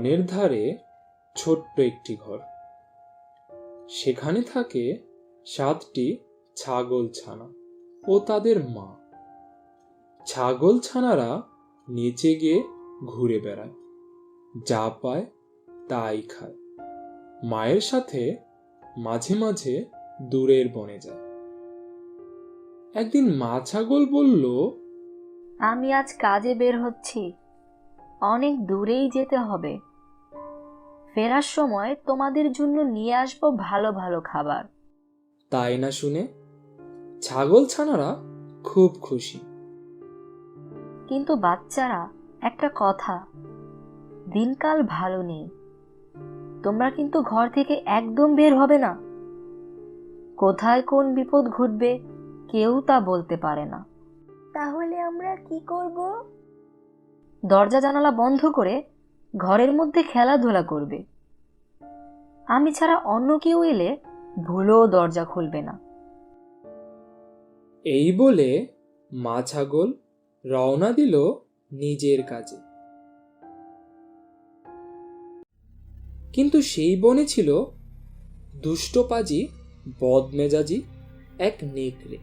বনের ধারে ছোট্ট একটি ঘর। সেখানে থাকে 7টি ছাগল ছানা ও তাদের মা। ছাগল ছানারা নিচে গিয়ে ঘুরে বেড়ায়, যা পায় তাই খায়। মায়ের সাথে মাঝে মাঝে দূরের বনে যায়। একদিন মা ছাগল বলল, আমি আজ কাজে বের হচ্ছি, অনেক দূরেই যেতে হবে। ফেরার সময় তোমাদের জন্য নিয়ে আসবো ভালো ভালো খাবার। তাই না শুনে ছাগল ছানারা খুব খুশি। কিন্তু বাচ্চারা, একটা কথা, দিনকাল ভালো নেই। তোমরা কিন্তু ঘর থেকে একদম বের হবে না। কোথায় কোন বিপদ ঘটবে কেউ তা বলতে পারে না। তাহলে আমরা কি করব? দরজা জানালা বন্ধ করে ঘরের মধ্যে খেলাধুলা করবে। আমি ছাড়া অন্য কেউ এলে ভুলেও দরজা খুলবে না। এই বলে মা ছাগল রওনা দিল নিজের কাজে। কিন্তু সেই বনে ছিল দুষ্টপাজি বদমেজাজি এক নেকড়ে।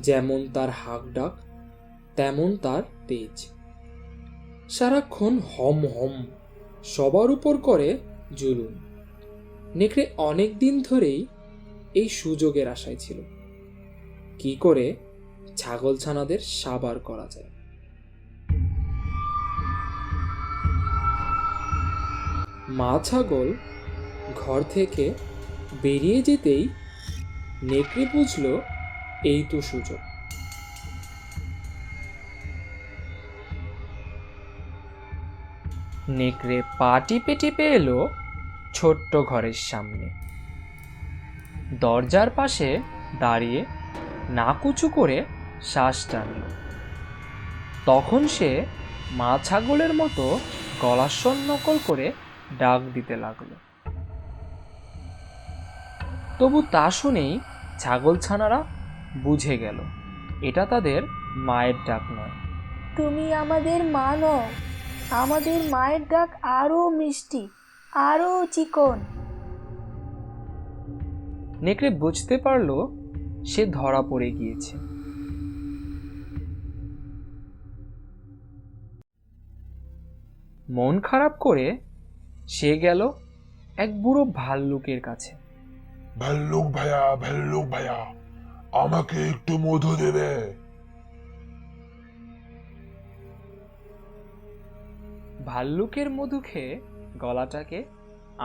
যেমন তার হাঁক ডাক, তেমন তার তেজ। সারাক্ষণ হম হম সবার উপর করে জুলুম। নেকড়ে অনেক দিন ধরেই এই সুযোগের আশায় ছিল, কি করে ছাগলছানাদের সাবার করা যায়। মা ছাগল ঘর থেকে বেরিয়ে যেতেই নেকড়ে বুঝল এই তো সুযোগ। নেকড়ে পা টিপে টিপে এলো ছোট্ট ঘরের সামনে। দরজার পাশে দাঁড়িয়ে নাক উঁচু করে শ্বাস টানল। তখন সে মা ছাগলের মতো গলার স্বর নকল করে ডাক দিতে লাগলো। তবু তা শুনেই ছাগলছানারা বুঝে গেল এটা তাদের মায়ের ডাক নয়। তুমি আমাদের মা নও, আমাদের মায়ের ডাক আরো মিষ্টি, আরো চিকন। নেকড়ে বুঝতে পারল সে ধরা পড়ে গিয়েছে। মন খারাপ করে সে গেল এক বুড়ো ভাল্লুকের কাছে। ভাল্লুক ভাইয়া, আমাকে একটু মধু দেবে? ভাল্লুকের মধু খেয়ে গলাটাকে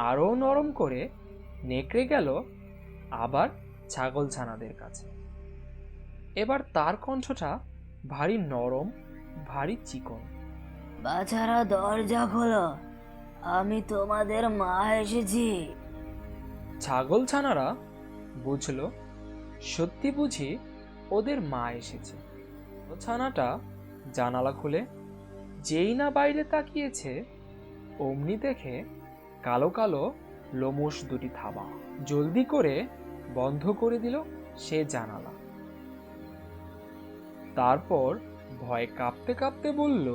আরো নরম করে নেকড়ে গেল আবার ছাগলছানাদের কাছে। এবার তার কণ্ঠটা ভারী নরম, ভারী চিকন। বাছারা, দরজা খোলো, আমি তোমাদের মা এসেছি। ছাগলছানারা বুঝল সত্যি বুঝি ওদের মা এসেছে। ছানাটা জানালা খুলে যেই না বাইরে তাকিয়েছে, অমনি দেখে কালো কালো লোমশ দুটি থাবা। জলদি করে বন্ধ করে দিল সে জানালা। তারপর ভয় কাঁপতে কাঁপতে বলল,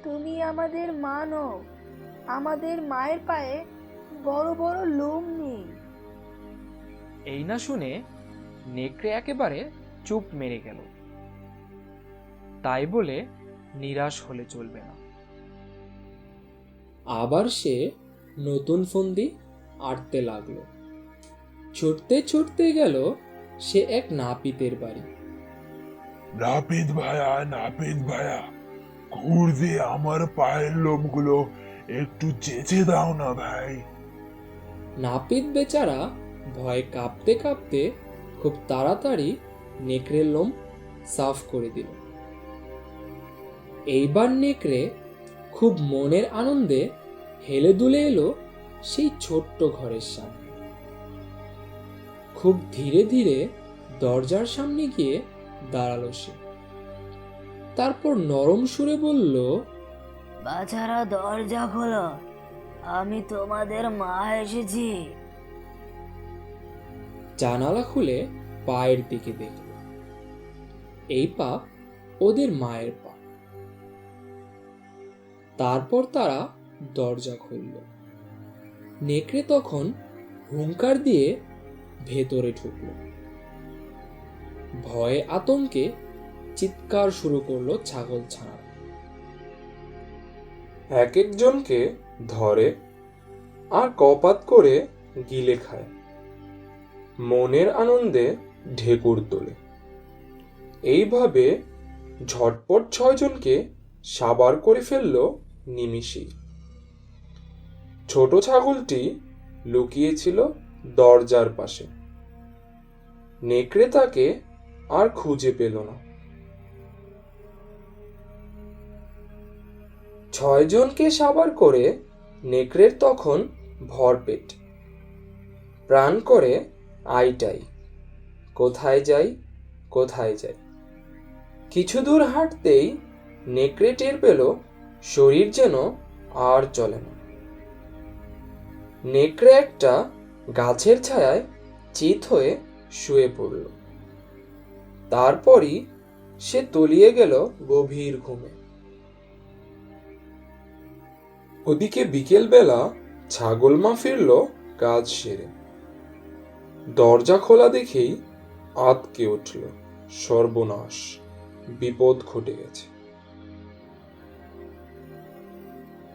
তুমি আমাদের মা নও, আমাদের মায়ের পায়ে বড় বড় লোম নেই। এই না শুনে নেকড়ে একেবারে চুপ মেরে গেল। তাই বলে নিরাশ হলে চলবে না। আবার সে নতুন ফন্দি আঁটতে লাগলো। ছুটতে ছুটতে গেল সে এক নাপিতের বাড়ি। নাপিত ভাইয়া, ঘুর দিয়ে আমার পায়ের লোমগুলো একটু চেঁচে দাও না ভাই। নাপিত বেচারা ভয়ে কাঁপতে কাঁপতে খুব তাড়াতাড়ি নেকড়ের লোম সাফ করে দিল। এইবার নেকড়ে খুব মনের আনন্দে হেলে দুলে এলো সেই ছোট্ট ঘরের সামনে। খুব ধীরে ধীরে দরজার সামনে গিয়ে দাঁড়ালো সে। তারপর নরম সুরে বলল, বাছারা, দরজা খোলো, আমি তোমাদের মা এসেছি। জানালা খুলে পায়ের দিকে দেখল। এই পা ওদের মায়ের পা। তারপর তারা দরজা খুলল। নেকড়ে তখন হুংকার দিয়ে ভেতরে ঢুকলো। ভয়ে আতঙ্কে চিৎকার শুরু করলো ছাগলছানা। এক একজনকে ধরে আর কপাত করে গিলে খায়। মনের আনন্দে ঢেকুর তোলে। এইভাবে ঝটপট 6 জনকে সাবার করে ফেলল নিমিষেই। ছোট ছাগলটি লুকিয়েছিল দরজার পাশে। নেকড়ে তাকে আর খুঁজে পেল না। 6 জনকে সাবার করে নেকড়ের তখন ভরপেট। প্রাণ করে আইটাই, কোথায় যাই কোথায় যাই। কিছু দূর হাঁটতেই নেকড়ে টের পেল শরীর যেন আর চলে না। নেকড়ে একটা গাছের ছায়ায় চিত হয়ে শুয়ে পড়ল। তারপরই সে তলিয়ে গেল গভীর ঘুমে। ওদিকে বিকেলবেলা ছাগলমা ফিরল কাজ সেরে। দরজা খোলা দেখেই আঁতকে উঠল। সর্বনাশ, বিপদ ঘটে গেছে।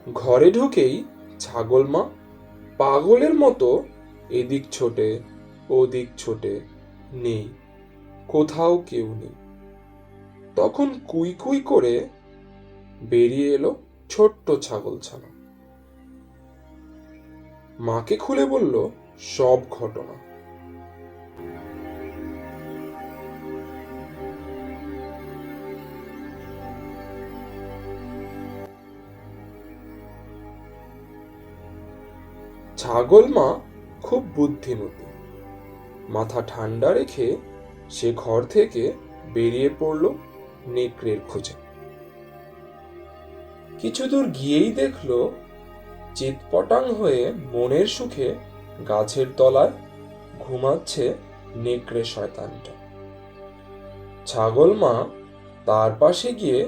ঘরে ঢুকেই ছাগলমা পাগলের মতো এদিক ছোটে ওদিক ছোটে, নেই, কোথাও কেউ নেই। তখন কুই কুই করে বেরিয়ে এলো ছোট্ট ছাগলছানা। মাকে খুলে বলল সব ঘটনা। ছাগলমা খুব বুদ্ধিমতী। মাথা ঠান্ডা রেখে সে ঘর থেকে বেরিয়ে পড়ল নেকড়ের খোঁজে। কিছু দূর গিয়েই দেখলো চিৎপটাং হয়ে মনের সুখে গাছের তলায় ঘুমাচ্ছে নেকড়ে শয়তানটা। ছাগলমা তার পাশে গিয়ে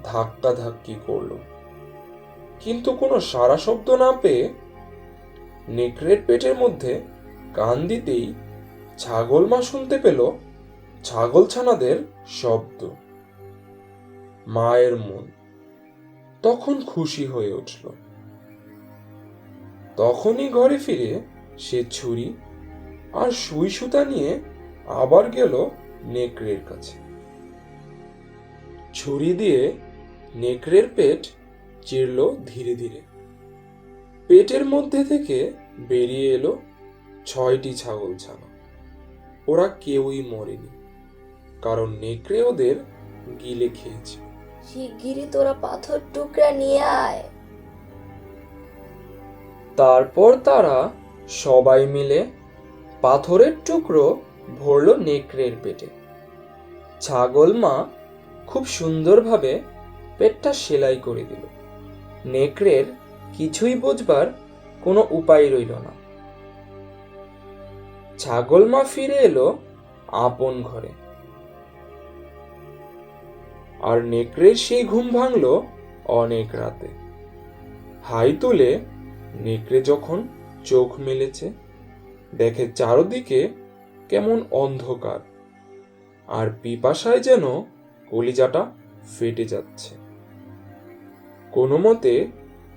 ধাক্কাধাক্কি করলো, কিন্তু কোনো সাড়া শব্দ না পেয়ে নেকড়ের পেটের মধ্যে কান দিতেই ছাগলমা শুনতে পেল ছাগলছানাদের শব্দ। মায়ের মন তখন খুশি হয়ে উঠল। তখনই ঘরে ফিরে সে ছুরি আর সুই সুতা নিয়ে আবার গেল নেকড়ের কাছে। ছুরি দিয়ে নেকড়ের পেট চিরল ধীরে ধীরে। পেটের মধ্যে থেকে বেরিয়ে এলো 6টি ছাগলছানা। ওরা কেউই মরেনি, কারণ নেকড়ে ওদের গিলে খেয়েছে। শিগগিরই তোরা পাথর টুকরা নিয়ে আয়। তারপর তারা সবাই মিলে পাথরের টুকরো ভরল নেকড়ের পেটে। ছাগলমা খুব সুন্দরভাবে পেটটা সেলাই করে দিল। নেকড়ের কিছুই বুঝবার কোনো উপায় রইল না। ছাগলমা ফিরে এলো আপন ঘরে। আর নেকড়ের সেই ঘুম ভাঙল অনেক রাতে। হাই তুলে নেকড়ে যখন চোখ মেলেছে, দেখে চারদিকে কেমন অন্ধকার, আর পিপাসায় যেন কলিজাটা ফেটে যাচ্ছে। কোনো মতে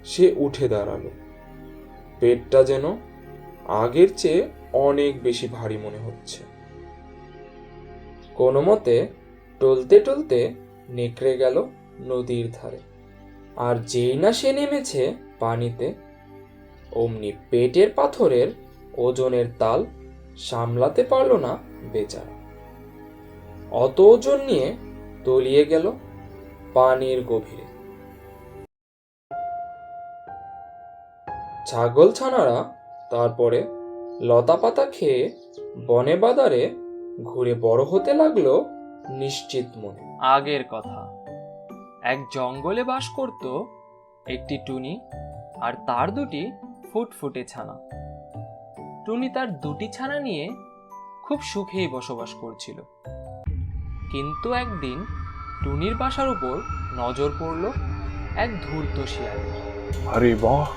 সে উঠে দাঁড়ালো। পেটটা যেন আগের চেয়ে অনেক বেশি ভারী মনে হচ্ছে। কোনো মতে টলতে টলতে নেকড়ে গেল নদীর ধারে। আর যেই না সে নেমেছে পানিতে, অমনি পেটের পাথরের ওজনের তাল সামলাতে পারল না বেচারা। অত ওজন নিয়ে তলিয়ে গেল পানির গভীরে। ছাগলছানারা তারপরে লতাপাতা খেয়ে বনে বাদারে ঘুরে বড় হতে লাগলো নিশ্চিত মনে। আগের কথা। এক জঙ্গলে বাস করত একটি টুনি আর তার দুটি ফুটফুটে ছানা। টুনি তার দুটি ছানা নিয়ে খুব সুখেই বসবাস করছিল। কিন্তু একদিন টুনির বাসার উপর নজর পড়ল এক ধূর্ত শিয়ালের। আরে বাহ,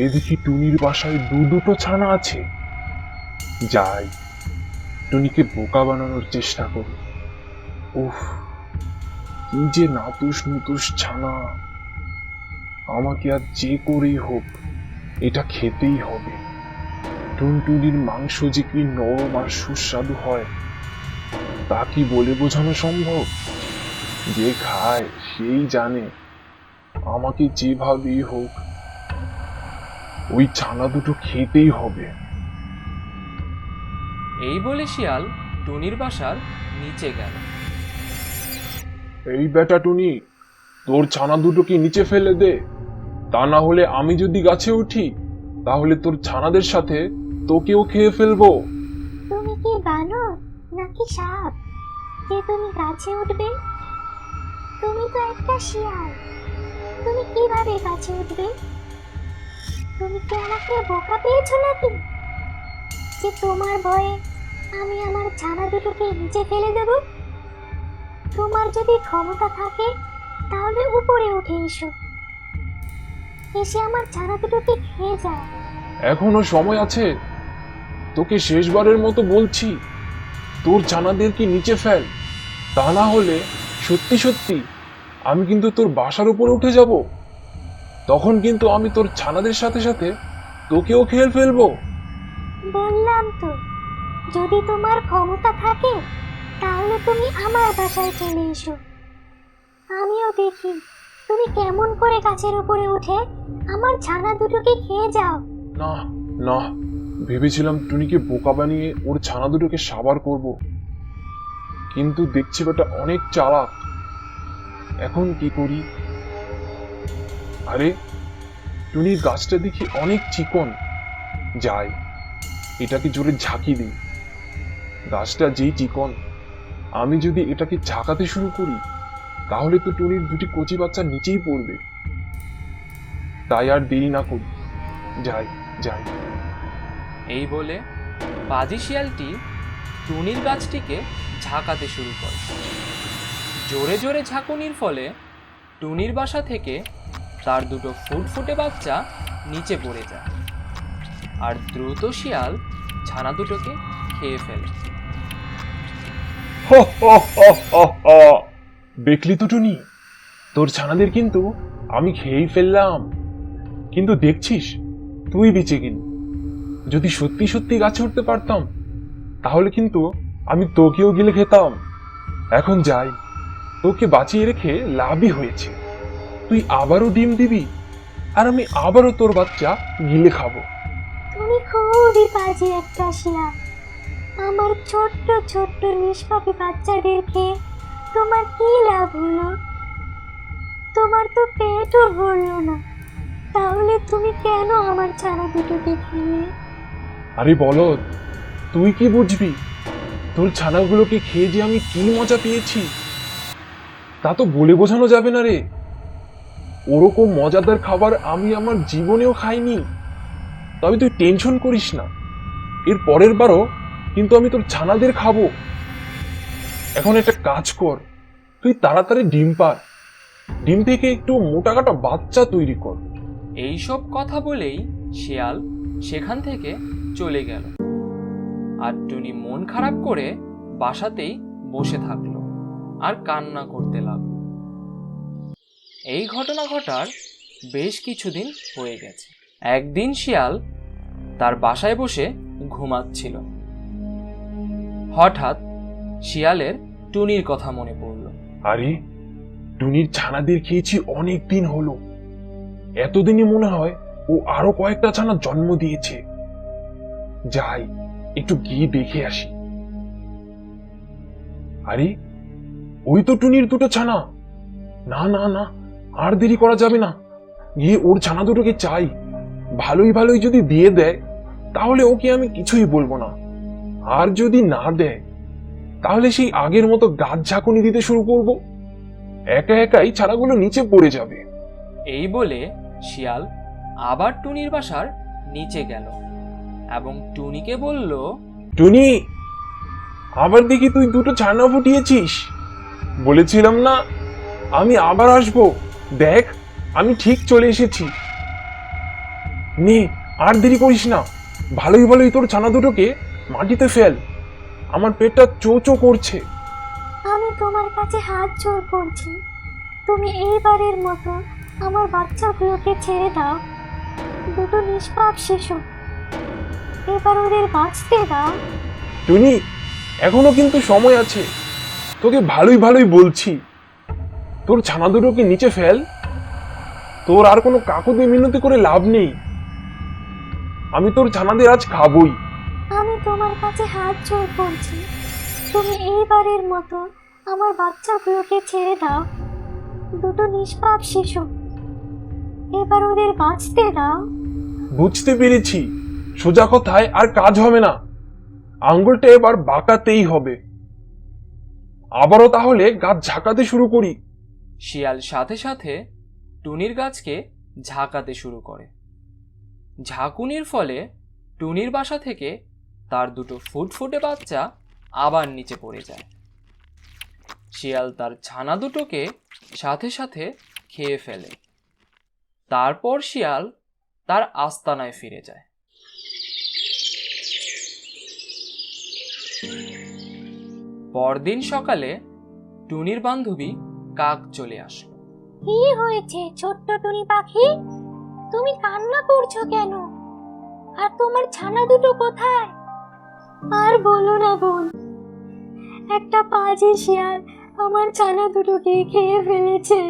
এদিকে টুনির বাসায় দুটো ছানা আছে। যাই, টুনিকে বোকা বানানোর চেষ্টা করি। উফ, কি যে নাতুস নুতুস ছানা! আমাকে আর যে করেই হোক এটা খেতেই হবে। টুনটুনির মাংস যে কি নরম আর সুস্বাদু হয় তা কি বলে বোঝানো সম্ভব? যে খায় সেই জানে। আমাকে যেভাবেই হোক ওই ছানা দুটো খেতেই হবে। এই বলে শিয়াল টুনির বাসার নিচে গেল। এই বেটা টুনি, তোর ছানা দুটোকে নিচে ফেলে দে, তা না হলে আমি যদি গাছে উঠি তাহলে তোর ছানাদের সাথে তোকেও খেয়ে ফেলবো। তুমি কি বানর নাকি সাপ যে তুমি গাছে উঠবে? তুমি তো একটা শিয়াল, তুমি কিভাবে গাছে উঠবে? তুমি কি আমাকে বোকা পেয়েছো নাকি যে তোমার ভয়ে আমি আমার ছানা দুটোকে নিচে ফেলে দেব? তোমার যদি ক্ষমতা থাকে তাহলে উপরে উঠে এসো, এসে আমার ছানা দুটোকে খেয়ে যাও। এখনো সময় আছে, তোকে শেষবারের মতো বলছি, তোর ছানাদেরকে নিচে ফেল, তা না হলে সত্যি সত্যি আমি কিন্তু তোর বাসার উপরে উঠে যাব। তখন কিন্তু আমি তোর ছানাদের সাথে সাথে তোকেও খেয়ে ফেলবো। বললাম তো, যদি তোমার ক্ষমতা থাকে তাহলে তুমি আমার বাসায় চলে এসো, আমিও দেখি তুমি কেমন করে গাছের উপরে উঠে আমার ছানা দুটোকে খেয়ে যাও। না না, ভেবেছিলাম টুনিকে বোকা বানিয়ে ওর ছানা দুটোকে সাবার করব, কিন্তু দেখছি বেটা অনেক চালাক। এখন কি করি? আরে, টুনির গাছটা দেখি অনেক চিকন। যাই, এটাকে জোরে ঝাঁকি দিই। গাছটা যেই চিকন, আমি যদি এটাকে ঝাঁকাতে শুরু করি তাহলে তো টুনির দুটি কচি বাচ্চা নিচেই পড়বে। তাই আর দেরি না করি, যাই যাই। এই বলে পাজি শিয়ালটি টুনির গাছটিকে ঝাঁকাতে শুরু করে। জোরে জোরে ঝাঁকুনির ফলে টুনির বাসা থেকে তার দুটো ফুটফুটে বাচ্চা নিচে পড়ে যায়, আর দ্রুত শিয়াল ছানা দুটোকে খেয়ে ফেলে। দেখলি তো টুনি, তোর ছানাদের কিন্তু আমি খেয়েই ফেললাম, কিন্তু দেখছিস তুই বেঁচে গেলি। যদি সত্যি সত্যি গাছে উঠতে পারতাম তাহলে কিন্তু আমি তোকেও গিলে খেতাম। এখন যাই, তোকে বাঁচিয়ে রেখে লাভই হয়েছে। তুই আবারও ডিম দিবি আর আমি আবারও তোর বাচ্চা গিলে খাবো। তুমি খুবই বাজে একটা শিয়াল, আমার ছোট্ট ছোট্ট নিষ্পাপী বাচ্চাদেরকে তোমার কি লাভ হলো? তোমার তো পেটও ভরলো না, তাহলে তুমি কেন আমার ছানা দুটোকে খেলে? আরে বলদ, তুই কি বুঝবি? তোর ছানাগুলোকে খেয়ে যে আমি কি মজা পেয়েছি তা তো বলে বোঝানো যাবে না রে। ওরকম মজাদার খাবার আমি আমার জীবনেও খাইনি। তবে তুই টেনশন করিস না, এর পরের বারও কিন্তু আমি তোর ছানাদের খাবো। এখন একটা কাজ কর, তুই তাড়াতাড়ি ডিম পার, ডিম থেকে একটু মোটা কাটা বাচ্চা তৈরি কর। এইসব কথা বলেই শিয়াল সেখান থেকে চলে গেল, আর টুনি মন খারাপ করে বাসাতেই বসে থাকলো আর কান্না করতে লাগলো। এই ঘটনা ঘটার বেশ কিছুদিন হয়ে গেছে। একদিন শিয়াল তার বাসায় বসে ঘুমাচ্ছিল। হঠাৎ শিয়ালের টুনির কথা মনে পড়ল। আরে, টুনির ছানাদের খেয়েছি অনেক দিন হলো। এতদিনে মনে হয় ও আরো কয়েকটা ছানা জন্ম দিয়েছে। যাই, একটু গিয়ে দেখে আসি। আরে, ওই তো টুনির দুটো ছানা। না না না, আর দেরি করা যাবে না, গিয়ে ওর ছানা দুটোকে চাই। ভালোই ভালোই যদি দিয়ে দেয় তাহলে ওকে আমি কিছুই বলবো না, আর যদি না দেয় তাহলে সেই আগের মতো গাছ ঝাঁকুনি দিতে শুরু করব। একা একাই ছানাগুলো নিচে পড়ে যাবে। এই বলে শিয়াল আবার টুনির বাসার নিচে গেল এবং টুনিকে বলল, টুনি, আবার দেখি তুই দুটো ছানা ফুটিয়েছিস। বলেছিলাম না আমি আবার আসবো, দেখ আমি ঠিক চলে এসেছি। নে, আর দেরি করিস না, ভালোই ভালোই তোর ছানা দুটোকে মাটিতে ফেল, আমার পেটটা চো চো করছে। আমি তোমার কাছে হাত জোড় করছি, তুমি এইবারের মতো আমার বাচ্চাগুলোকে ছেড়ে দাও। দুটো নিষ্পাপ শিশু, এবার ওদের বাঁচতে দাও। টুনি, এখনো কিন্তু সময় আছে, তোকে ভালোই ভালোই বলছি, তোর ছানা দুটোকে নিচে ফেল। তোর আর কোনো কাকুতি মিনতি করে লাভ নেই, আমি তোর ছানাদের আজ খাবই। আমি তোমার কাছে হাত জোড় করছি, তুমি এইবারের মতো আমার বাচ্চাগুলোকে ছেড়ে দাও। দুটো নিষ্পাপ শিশু, এবার ওদের বাঁচতে দাও। বুঝতে পেরেছি, সোজা কথায় আর কাজ হবে না, আঙ্গুলটা এবার বাঁকাতেই হবে। আবারও তাহলে গাছ ঝাঁকাতে শুরু করি। শিয়াল সাথে সাথে টুনির গাছকে ঝাঁকাতে শুরু করে। ঝাঁকুনির ফলে টুনির বাসা থেকে তার দুটো ফুটফুটে বাচ্চা আবার নিচে পড়ে যায়। শিয়াল তার ছানা দুটোকে সাথে সাথে খেয়ে ফেলে। তারপর শিয়াল তার আস্তানায় ফিরে যায়। পরদিন সকালে টুনির বান্ধবী কাক চলে আসলো। কি হয়েছে ছোট্ট টুনি পাখি, তুমি কান্না করছো কেন? আর তোমার ছানা দুটো কোথায়? আর বলো না বোন, একটা পাজি শিয়াল আমার ছানা দুটোকে খেয়ে ফেলেছে।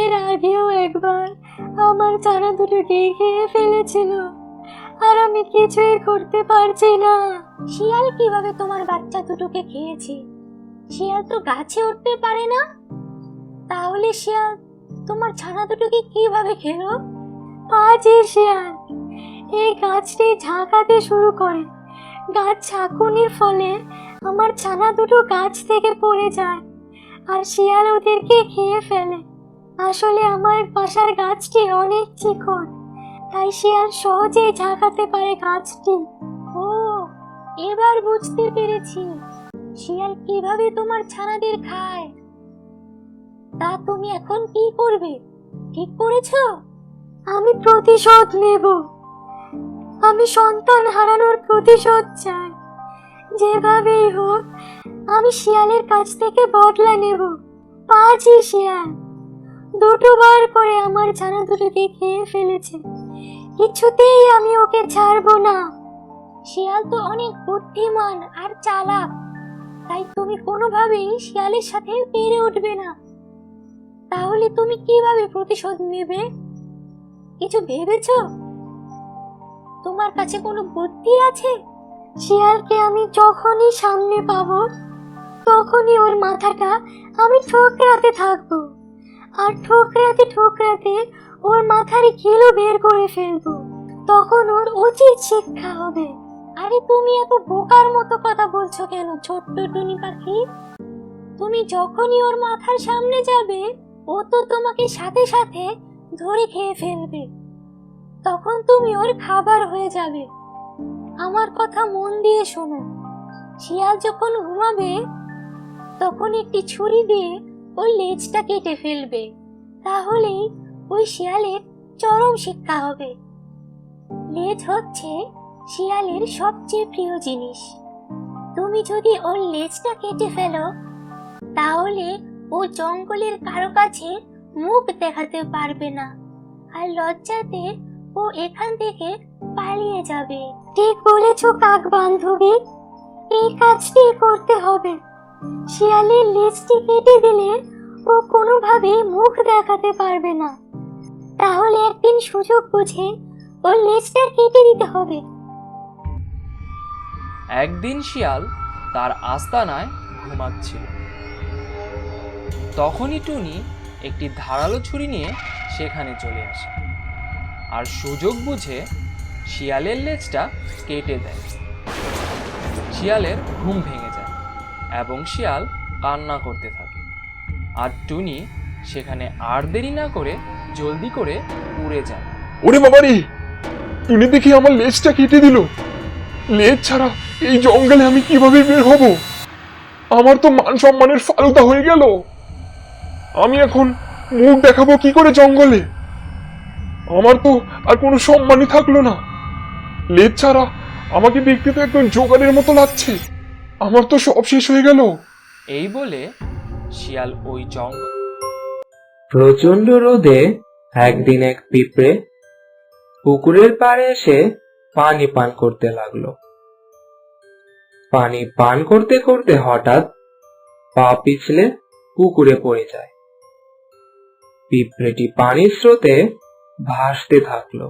এর আগেও একবার আমার ছানা দুটোকে খেয়ে ফেলেছিল, আর আমি কিছুই করতে পারছি না। শিয়াল কিভাবে তোমার বাচ্চা দুটোকে খেয়েছে? শিয়াল তো গাছে উঠতে পারে না, তাহলে শিয়াল তোমার ছানা দুটোকে কিভাবে খেলো? পাজি শিয়াল এই গাছটি ঝাঁকাতে শুরু করে। গাছ ঝাঁকুনির ফলে আমার ছানা দুটো গাছ থেকে পড়ে যায়, আর শিয়াল ওদেরকে খেয়ে ফেলে। আসলে আমার বাসার গাছটি অনেক চিকন, তাই শিয়াল সহজেই ঝাঁকাতে পারে গাছটি। ও, এবার বুঝতে পেরেছি শিয়াল কিভাবে তোমার ছানাদের খায়। তা তুমি এখন কি করবে, ঠিক করেছো? আমি প্রতিশোধ নেব, আমি সন্তান হারানোর প্রতিশোধ চাই। যেভাবেই হোক আমি শিয়ালের কাছ থেকে বদলা নেব। পাজি শিয়াল দুটোবার করে আমার ছানা দুটোকে খেয়ে ফেলেছে, কিছুতেই আমি ওকে ছাড়বো না। শিয়াল তো অনেক বুদ্ধিমান আর চালাক, তাই তুমি কোনোভাবেই শিয়ালের সাথে পেরে উঠবে না। তাহলে তুমি কিভাবে প্রতিশোধ নেবে, কিছু ভেবেছো? তোমার কাছে কোনো বুদ্ধি আছে? শিয়ালকে আমি যখনই সামনে পাবো, তখনই ওর মাথাটা আমি ঠোকরাতে থাকবো, আর ঠোকরাতে ঠোকরাতে ওর মাথার কিলো বের করে ফেলবো। তখন ওর উচিত শিক্ষা হবে। আরে তুমি এত বোকার মতো কথা বলছো কেন ছোট্ট টুনি পাখি? তুমি যখনই ওর মাথার সামনে যাবে, ও তো তোমাকে সাথে সাথে ধরে খেয়ে ফেলবে। তখন তুমি ওর খাবার হয়ে যাবে। আমার কথা মন দিয়ে শোনো, শিয়াল যখন ঘুমাবে তখন একটি ছুরি দিয়ে ওর লেজটা কেটে ফেলবে, তাহলেই ওই শিয়ালের চরম শিক্ষা হবে। লেজ হচ্ছে শিয়ালের সবচেয়ে প্রিয় জিনিস। তুমি যদি ওর লেজটা কেটে ফেলো, তাহলে ও জঙ্গলের কারো কাছে মুখ দেখাতে পারবে না, আর লজ্জাতে ও এখান থেকে পালিয়ে যাবে। ঠিক বলেছো কাক বান্ধবী, এই কাজটি করতে হবে। শিয়ালের লেজটি কেটে দিলে ও কোনোভাবেই মুখ দেখাতে পারবে না। তাহলে একদিন সুযোগ বুঝে ওর লেজটা কেটে দিতে হবে। একদিন শিয়াল তার আস্তানায় ঘুমাচ্ছিল। তখনই টুনি একটি ধারালো ছুরি নিয়ে সেখানে চলে আসে, আর সুযোগ বুঝে শিয়ালের লেজটা কেটে দেয়। শিয়ালের ঘুম ভেঙে যায় এবং শিয়াল কান্না করতে থাকে, আর টুনি সেখানে আর দেরি না করে জলদি করে উড়ে যায়। ওরে বাবারে, টুনি দেখি আমার লেজটা কেটে দিল। লেজ ছাড়া এই জঙ্গলে আমি কিভাবে বের হব? আমার তো মান সম্মানের ফালুদা হয়ে গেল। আমি এখন মুখ দেখাবো কি করে জঙ্গলে? আমার তো আর কোনো সম্মানই থাকলো না। লেজ ছাড়া আমাকে দেখতে তো একদম জোগাড়ের মতো লাগছে। আমার তো সব শেষ হয়ে গেল। এই বলে শিয়াল ওই জঙ্গল। প্রচন্ড রোদে একদিন এক পিঁপড়ে পুকুরের পাড়ে এসে পানি পান করতে লাগলো। পানি পান করতে করতে হঠাৎ পা পিছলে পুকুরে পড়ে যায়। পিঁপড়েটি পানির স্রোতে ভাসতে থাকলো।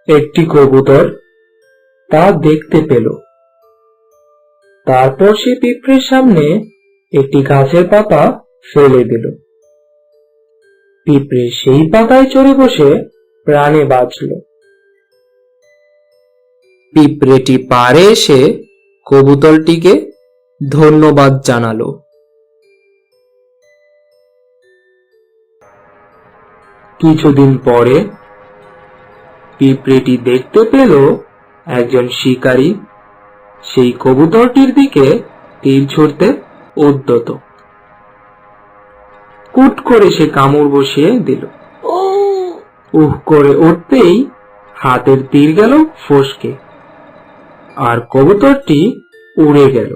একটি কবুতর তা দেখতে পেল। তারপর সে পিঁপড়ের সামনে একটি গাছের পাতা ফেলে দিল। পিঁপড়ে সেই পাতায় চড়ে বসে প্রাণে বাঁচল। পিঁপড়েটি পাড়ে এসে কবুতরটিকে ধন্যবাদ জানালো। কিছুদিন পরে পিঁপড়েটি দেখতে পেল একজন শিকারী সেই কবুতরটির দিকে তীর ছুঁড়তে উদ্যত। কুট করে সে কামড় বসিয়ে দিল। উহ করে উঠতেই হাতের তীর গেল ফসকে, আর কবুতরটি উড়ে গেল।